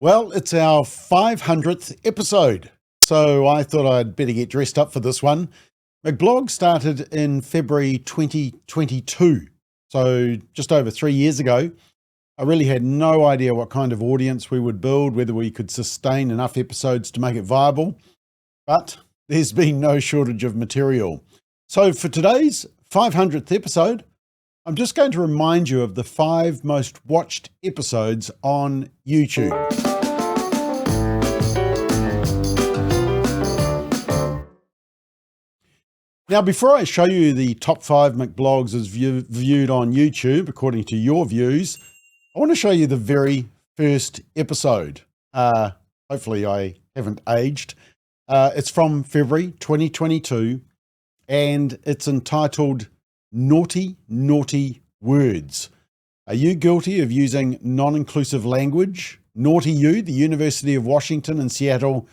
Well, it's our 500th episode, so I thought I'd better get dressed up for this one. McBlog started in February 2022, so just over 3 years ago. I really had no idea what kind of audience we would build, whether we could sustain enough episodes to make it viable, but there's been no shortage of material. So for today's 500th episode, I'm just going to remind you of the 5 most watched episodes on YouTube. Now, before I show you the top 5 McBlogs as viewed on YouTube, according to your views, I want to show you the very first episode. Hopefully I haven't aged. It's from February 2022, and it's entitled Naughty, Naughty Words. Are you guilty of using non-inclusive language? Naughty You, the University of Washington in Seattle,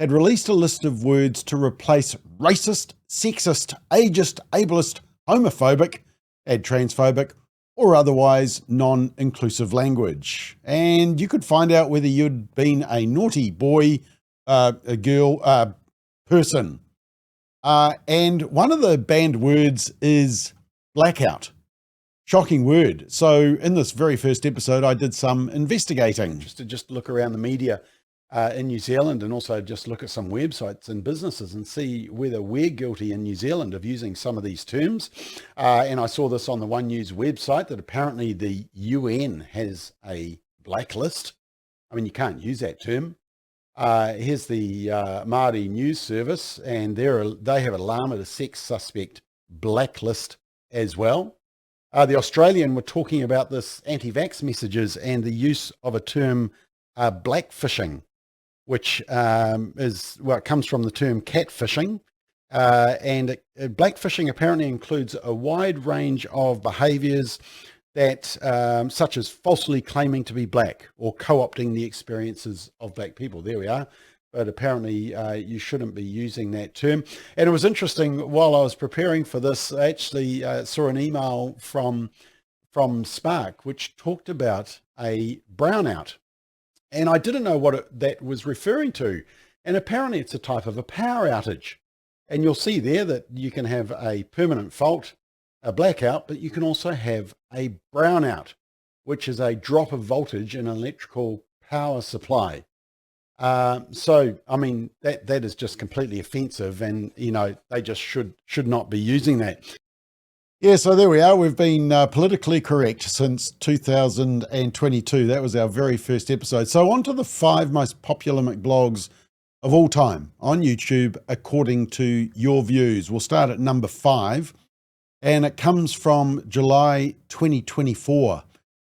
had released a list of words to replace racist, sexist, ageist, ableist, homophobic, and transphobic, or otherwise non-inclusive language. And you could find out whether you'd been a naughty boy, a girl, person. And one of the banned words is blackout. Shocking word. So in this very first episode, I did some investigating just to look around the media in New Zealand, and also just look at some websites and businesses and see whether we're guilty in New Zealand of using some of these terms. And I saw this on the One News website that apparently the UN has a blacklist. I mean, you can't use that term. Here's the Māori news service, and they have a Lama sex suspect blacklist as well. The Australian were talking about this anti-vax messages and the use of a term blackfishing, which it comes from the term catfishing. And blackfishing apparently includes a wide range of behaviours that, such as falsely claiming to be black or co-opting the experiences of black people. There we are. But apparently you shouldn't be using that term. And it was interesting, while I was preparing for this, I actually saw an email from Spark, which talked about a brownout. And I didn't know what that was referring to. And apparently it's a type of a power outage. And you'll see there that you can have a permanent fault, a blackout, but you can also have a brownout, which is a drop of voltage in an electrical power supply. So, I mean, that is just completely offensive, and, you know, they just should not be using that. Yeah, so there we are. We've been politically correct since 2022. That was our very first episode. So on to the 5 most popular McBlogs of all time on YouTube, according to your views. We'll start at number 5, and it comes from July 2024.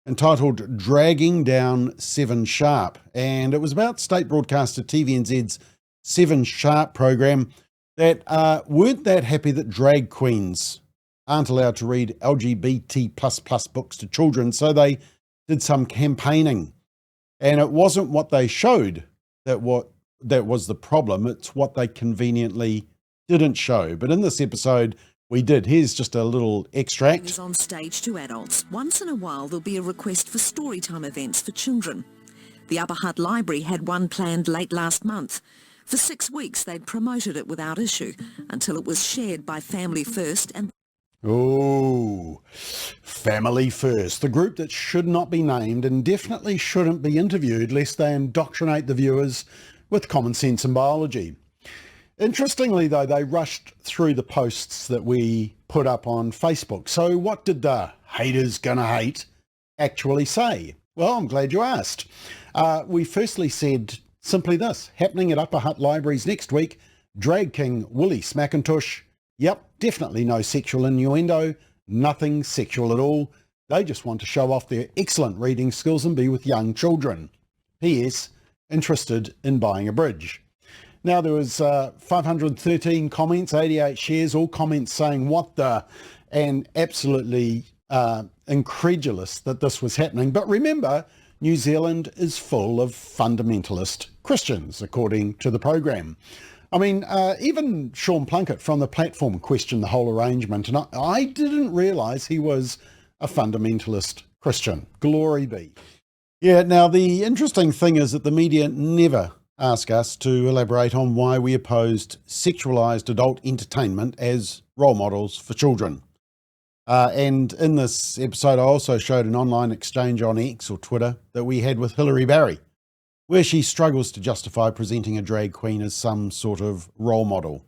Entitled Dragging Down 7 Sharp. And it was about state broadcaster TVNZ's 7 Sharp program that weren't that happy that drag queens aren't allowed to read LGBT++ books to children. So they did some campaigning. And it wasn't what they showed that was the problem. It's what they conveniently didn't show. But in this episode, we did. Here's just a little extract. On stage to adults. Once in a while, there'll be a request for storytime events for children. The Upper Hutt Library had one planned late last month. For 6 weeks, they'd promoted it without issue until it was shared by Family First and... Oh, Family First, the group that should not be named and definitely shouldn't be interviewed lest they indoctrinate the viewers with common sense and biology. Interestingly, though, they rushed through the posts that we put up on Facebook. So what did the haters gonna hate actually say? Well, I'm glad you asked. We firstly said simply this: happening at Upper Hutt Libraries next week, drag king Willie Smackintosh. Yep, definitely no sexual innuendo, nothing sexual at all. They just want to show off their excellent reading skills and be with young children. P.S. Interested in buying a bridge. Now, there was 513 comments, 88 shares, all comments saying what the, and absolutely incredulous that this was happening. But remember, New Zealand is full of fundamentalist Christians, according to the program. I mean, even Sean Plunkett from the platform questioned the whole arrangement, and I didn't realise he was a fundamentalist Christian. Glory be. Yeah, now the interesting thing is that the media never ask us to elaborate on why we opposed sexualised adult entertainment as role models for children. And in this episode, I also showed an online exchange on X or Twitter that we had with Hilary Barry, where she struggles to justify presenting a drag queen as some sort of role model.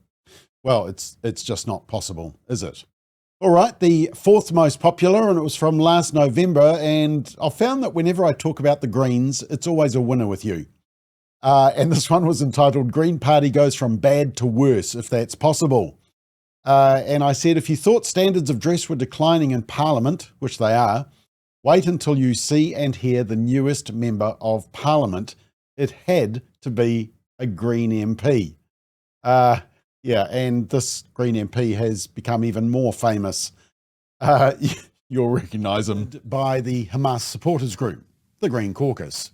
Well, it's just not possible, is it? All right, the fourth most popular, and it was from last November, and I've found that whenever I talk about the Greens, it's always a winner with you. And this one was entitled Green Party Goes From Bad to Worse, if that's possible. And I said, if you thought standards of dress were declining in Parliament, which they are, wait until you see and hear the newest member of Parliament. It had to be a Green MP. Yeah, and this Green MP has become even more famous. You'll recognise him by the Hamas supporters group, the Green Caucus.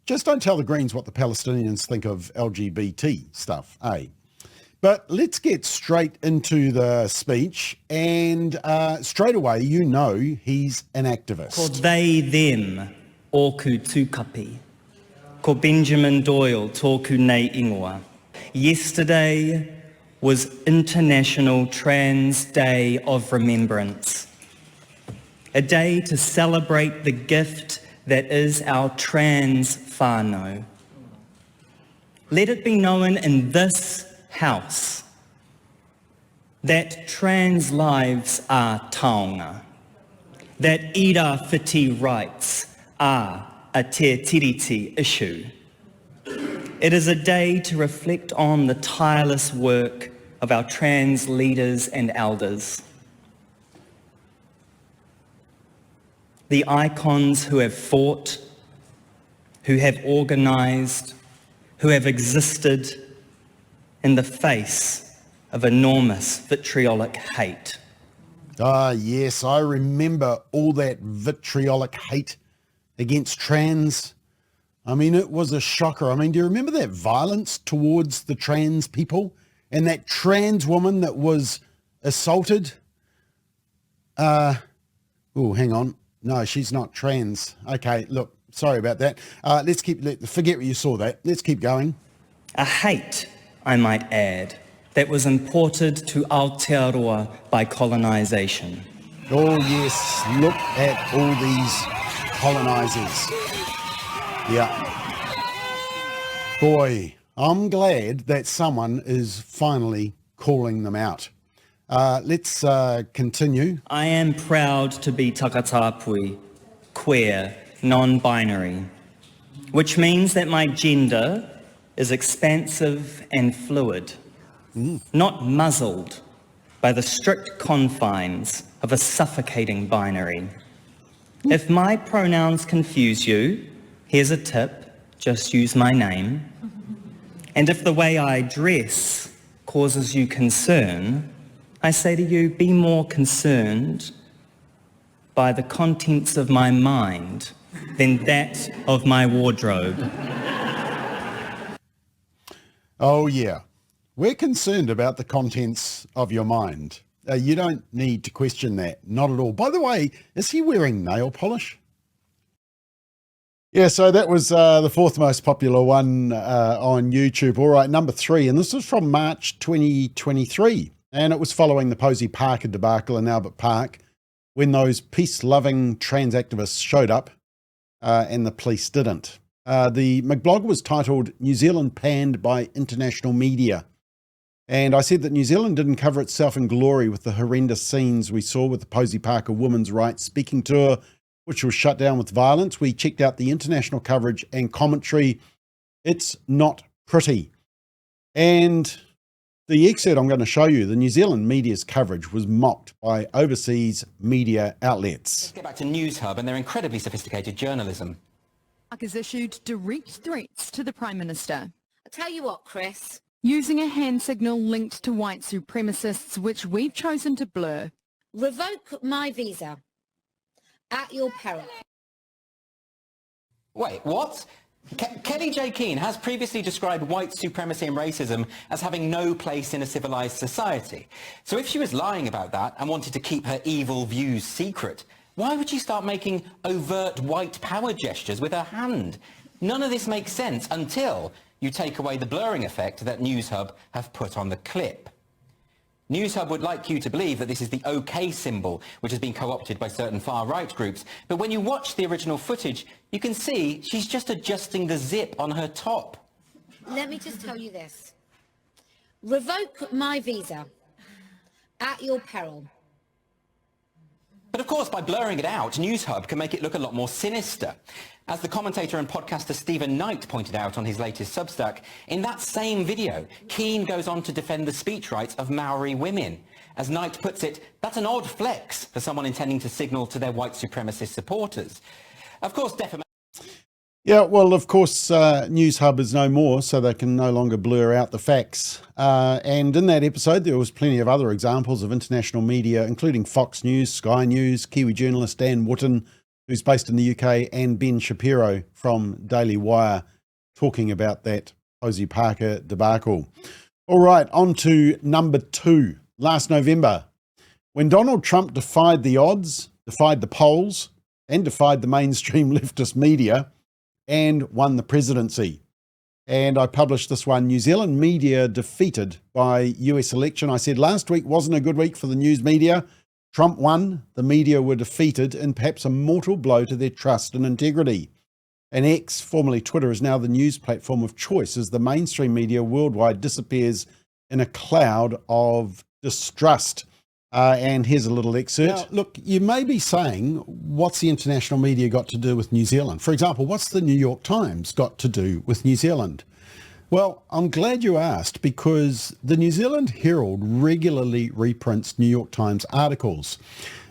Just don't tell the Greens what the Palestinians think of LGBT stuff, eh? But let's get straight into the speech, and straight away, you know he's an activist. Ko they, them, oku tūkapi. Ko Benjamin Doyle tōku nei ingoa. Yesterday was International Trans Day of Remembrance. A day to celebrate the gift that is our trans whānau. Let it be known in this House that trans lives are taonga, that ira whiti rights are a te tiriti issue. It is a day to reflect on the tireless work of our trans leaders and elders. The icons who have fought, who have organised, who have existed in the face of enormous vitriolic hate. Ah, yes, I remember all that vitriolic hate against trans. I mean, it was a shocker. I mean, do you remember that violence towards the trans people and that trans woman that was assaulted? Oh, hang on. No, she's not trans. Okay, look, sorry about that. Forget what you saw that. Let's keep going. A hate, I might add, that was imported to Aotearoa by colonisation. Oh yes, look at all these colonisers. Yeah. Boy, I'm glad that someone is finally calling them out. Let's continue. I am proud to be takatāpui, queer, non-binary, which means that my gender is expansive and fluid, not muzzled by the strict confines of a suffocating binary. If my pronouns confuse you, here's a tip, just use my name. And if the way I dress causes you concern, I say to you, be more concerned by the contents of my mind than that of my wardrobe. Oh yeah, we're concerned about the contents of your mind. You don't need to question that, not at all. By the way, is he wearing nail polish? Yeah, so that was the fourth most popular one on YouTube. All right, number 3, and this was from March 2023, and it was following the Posey Parker debacle in Albert Park when those peace-loving trans activists showed up and the police didn't. The McBlog was titled New Zealand Panned by International Media. And I said that New Zealand didn't cover itself in glory with the horrendous scenes we saw with the Posey Parker Women's Rights Speaking Tour, which was shut down with violence. We checked out the international coverage and commentary. It's not pretty. And the excerpt I'm going to show you, the New Zealand media's coverage was mocked by overseas media outlets. Let's get back to Newshub and their incredibly sophisticated journalism. Has issued direct threats to the Prime Minister, I tell you what, Chris. using a hand signal linked to white supremacists, which we've chosen to blur. Revoke my visa at your peril. Wait, what? Kelly J. Keane has previously described white supremacy and racism as having no place in a civilized society. So if she was lying about that and wanted to keep her evil views secret, Why would she start making overt white power gestures with her hand? None of this makes sense until you take away the blurring effect that Newshub have put on the clip. Newshub would like you to believe that this is the OK symbol, which has been co-opted by certain far-right groups. But when you watch the original footage, you can see she's just adjusting the zip on her top. Let me just tell you this. Revoke my visa at your peril. But of course, by blurring it out, Newshub can make it look a lot more sinister. As the commentator and podcaster Stephen Knight pointed out on his latest Substack, in that same video, Keane goes on to defend the speech rights of Maori women. As Knight puts it, that's an odd flex for someone intending to signal to their white supremacist supporters. Of course, defamation... Yeah, well, of course, Newshub is no more, so they can no longer blur out the facts. And in that episode, there was plenty of other examples of international media, including Fox News, Sky News, Kiwi journalist Dan Wootton, who's based in the UK, and Ben Shapiro from Daily Wire, talking about that Posey Parker debacle. All right, on to number 2. Last November, when Donald Trump defied the odds, defied the polls, and defied the mainstream leftist media, and won the presidency. And I published this one, New Zealand media defeated by US election. I said last week wasn't a good week for the news media. Trump won, the media were defeated, in perhaps a mortal blow to their trust and integrity. And X, formerly Twitter, is now the news platform of choice as the mainstream media worldwide disappears in a cloud of distrust. And here's a little excerpt. Now, look, you may be saying, what's the international media got to do with New Zealand? For example, what's the New York Times got to do with New Zealand? Well, I'm glad you asked, because the New Zealand Herald regularly reprints New York Times articles.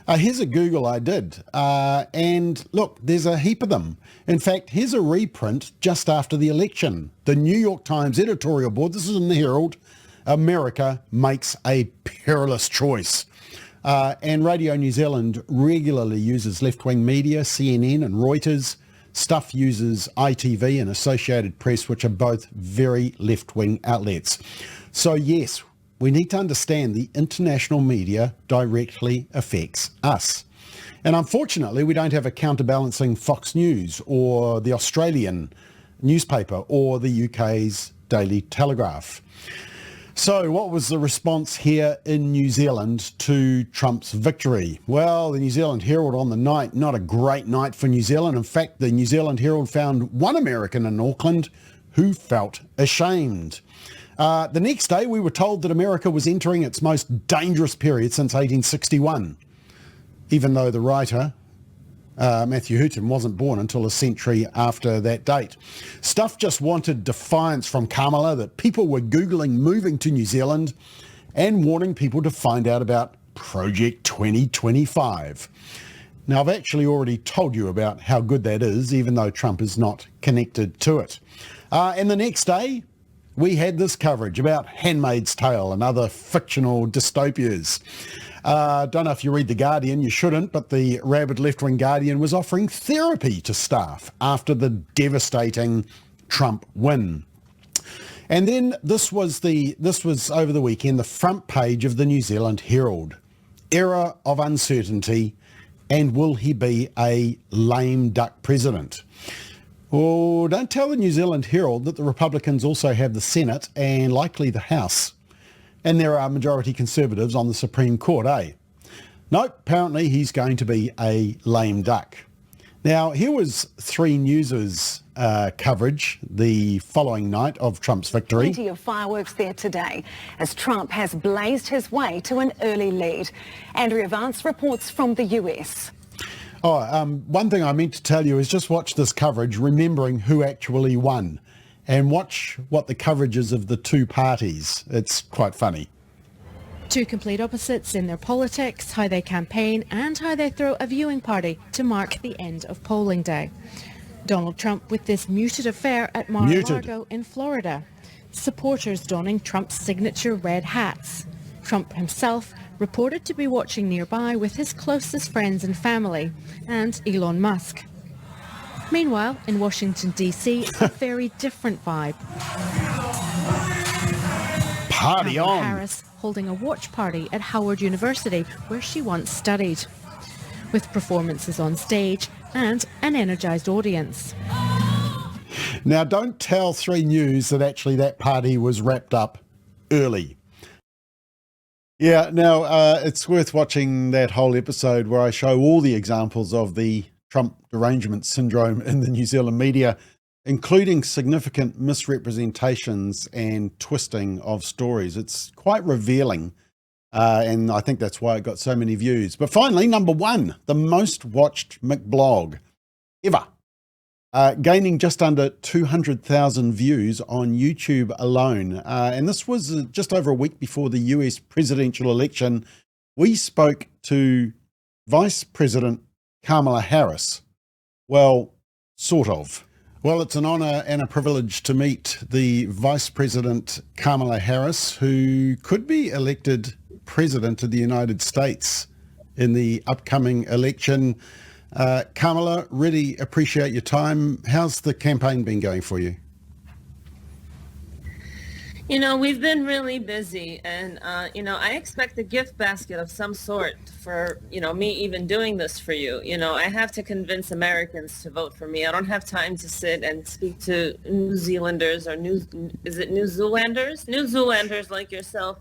Here's a Google I did, and look, there's a heap of them. In fact, here's a reprint just after the election. The New York Times editorial board, this is in the Herald, America makes a perilous choice. And Radio New Zealand regularly uses left-wing media, CNN and Reuters. Stuff uses ITV and Associated Press, which are both very left-wing outlets. So yes, we need to understand the international media directly affects us. And unfortunately, we don't have a counterbalancing Fox News or the Australian newspaper or the UK's Daily Telegraph. So what was the response here in New Zealand to Trump's victory? Well, the New Zealand Herald on the night, not a great night for New Zealand. In fact, the New Zealand Herald found one American in Auckland who felt ashamed. The next day, we were told that America was entering its most dangerous period since 1861, even though the writer, Matthew Hooton, wasn't born until a century after that date. Stuff just wanted defiance from Kamala that people were Googling moving to New Zealand and warning people to find out about Project 2025. Now, I've actually already told you about how good that is, even though Trump is not connected to it. And the next day, we had this coverage about Handmaid's Tale and other fictional dystopias. Don't know if you read The Guardian, you shouldn't, but the rabid left-wing Guardian was offering therapy to staff after the devastating Trump win. And then this was over the weekend, the front page of the New Zealand Herald. Era of uncertainty, and will he be a lame duck president? Oh, don't tell the New Zealand Herald that the Republicans also have the Senate and likely the House. And there are majority Conservatives on the Supreme Court, eh? Nope, apparently he's going to be a lame duck. Now, here was 3 News' coverage the following night of Trump's victory. Plenty of fireworks there today as Trump has blazed his way to an early lead. Andrea Vance reports from the US. One thing I meant to tell you is just watch this coverage, remembering who actually won. And watch what the coverage is of the two parties. It's quite funny. Two complete opposites in their politics, how they campaign and how they throw a viewing party to mark the end of polling day. Donald Trump with this muted affair at Mar-a-Lago in Florida. Supporters donning Trump's signature red hats. Trump himself reported to be watching nearby with his closest friends and family, and Elon Musk. Meanwhile, in Washington, D.C., it's a very different vibe. Party on! Harris holding a watch party at Howard University, where she once studied. with performances on stage and an energised audience. Now, don't tell 3 News that actually that party was wrapped up early. Yeah, now it's worth watching that whole episode where I show all the examples of the Trump derangement syndrome in the New Zealand media, including significant misrepresentations and twisting of stories. It's quite revealing, and I think that's why it got so many views. But finally, number 1, the most watched McBlog ever. Gaining just under 200,000 views on YouTube alone. And this was just over a week before the US presidential election. We spoke to Vice President Kamala Harris. Well, sort of. Well, it's an honour and a privilege to meet the Vice President Kamala Harris, who could be elected President of the United States in the upcoming election. Kamala, really appreciate your time. How's the campaign been going for you? You know, we've been really busy, and, I expect a gift basket of some sort for, me even doing this for you. I have to convince Americans to vote for me. I don't have time to sit and speak to New Zealanders or New Zealanders like yourself.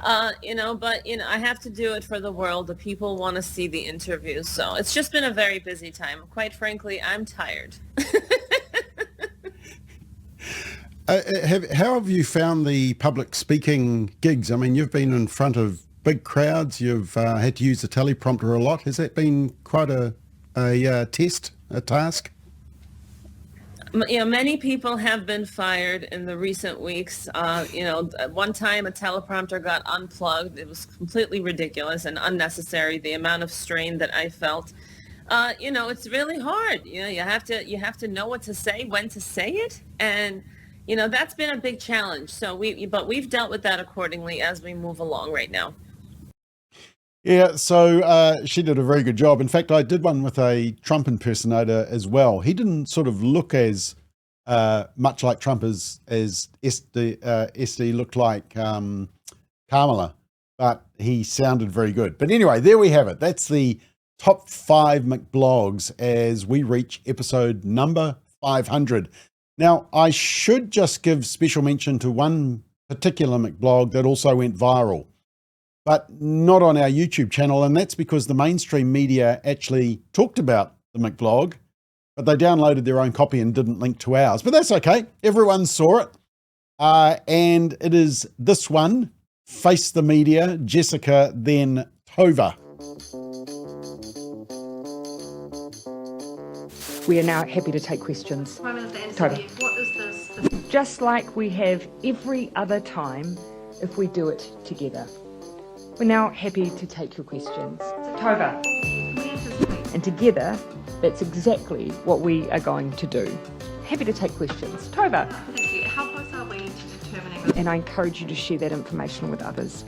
But I have to do it for the world. The people want to see the interviews. So it's just been a very busy time. Quite frankly, I'm tired. How have you found the public speaking gigs? I mean, you've been in front of big crowds. You've had to use the teleprompter a lot. Has that been quite a task? Many people have been fired in the recent weeks. One time a teleprompter got unplugged. It was completely ridiculous and unnecessary, the amount of strain that I felt. It's really hard. You have to know what to say, when to say it. And, that's been a big challenge. So we've dealt with that accordingly as we move along right now. Yeah, so she did a very good job. In fact, I did one with a Trump impersonator as well. He didn't sort of look as much like Trump as SD looked like Kamala, but he sounded very good. But anyway, there we have it. That's the top 5 McBlogs as we reach episode number 500. Now, I should just give special mention to one particular McBlog that also went viral, but not on our YouTube channel. And that's because the mainstream media actually talked about the McBlog, but they downloaded their own copy and didn't link to ours. But that's okay. Everyone saw it. And it is this one, Face the Media, Jessica, then Tova. We are now happy to take questions. Prime Minister Tova. Anthony, what is this? Just like we have every other time if we do it together. We're now happy to take your questions. Tova. And together, that's exactly what we are going to do. Happy to take questions. Tova. Thank you. How close are we to determining this? And I encourage you to share that information with others.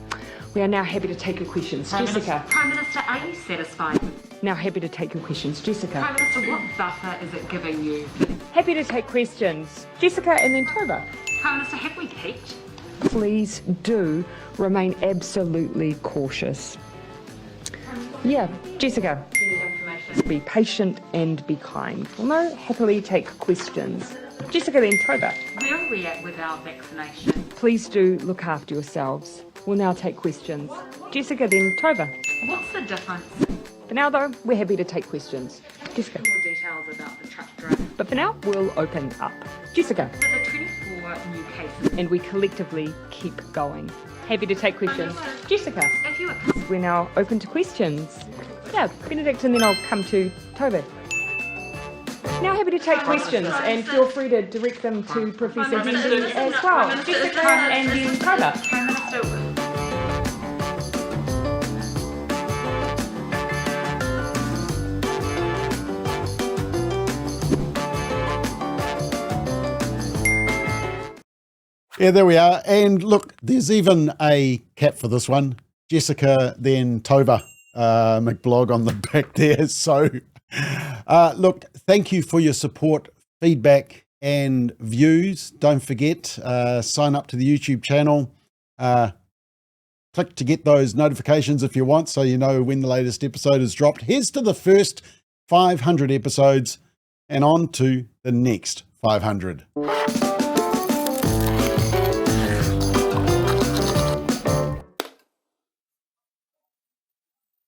We are now happy to take your questions. Jessica. Prime Minister, are you satisfied? Now happy to take your questions. Jessica. Prime Minister, what buffer is it giving you? Happy to take questions. Jessica and then Tova. Prime Minister, have we peaked? Please do remain absolutely cautious. Yeah, Jessica. Be patient and be kind. We'll now happily take questions. Jessica then Tova. Where are we at with our vaccination? Please do look after yourselves. We'll now take questions. Jessica then Tova. What's the difference? For now though, we're happy to take questions. Jessica. More details about the truck driver. But for now, we'll open up. Jessica. So the 24 new cases. And we collectively keep going. Happy to take questions. Jessica. If you were... We're now open to questions. Yeah, Benedict, and then I'll come to Tova. Now happy to take questions and feel free to direct them to Professor Henry as well. Jessica and then Tova. Prime Minister... Yeah, there we are. And look, there's even a cap for this one. Jessica, then Tova, McBlog on the back there. So, look, thank you for your support, feedback, and views. Don't forget, sign up to the YouTube channel. Click to get those notifications if you want, so you know when the latest episode is dropped. Here's to the first 500 episodes and on to the next 500.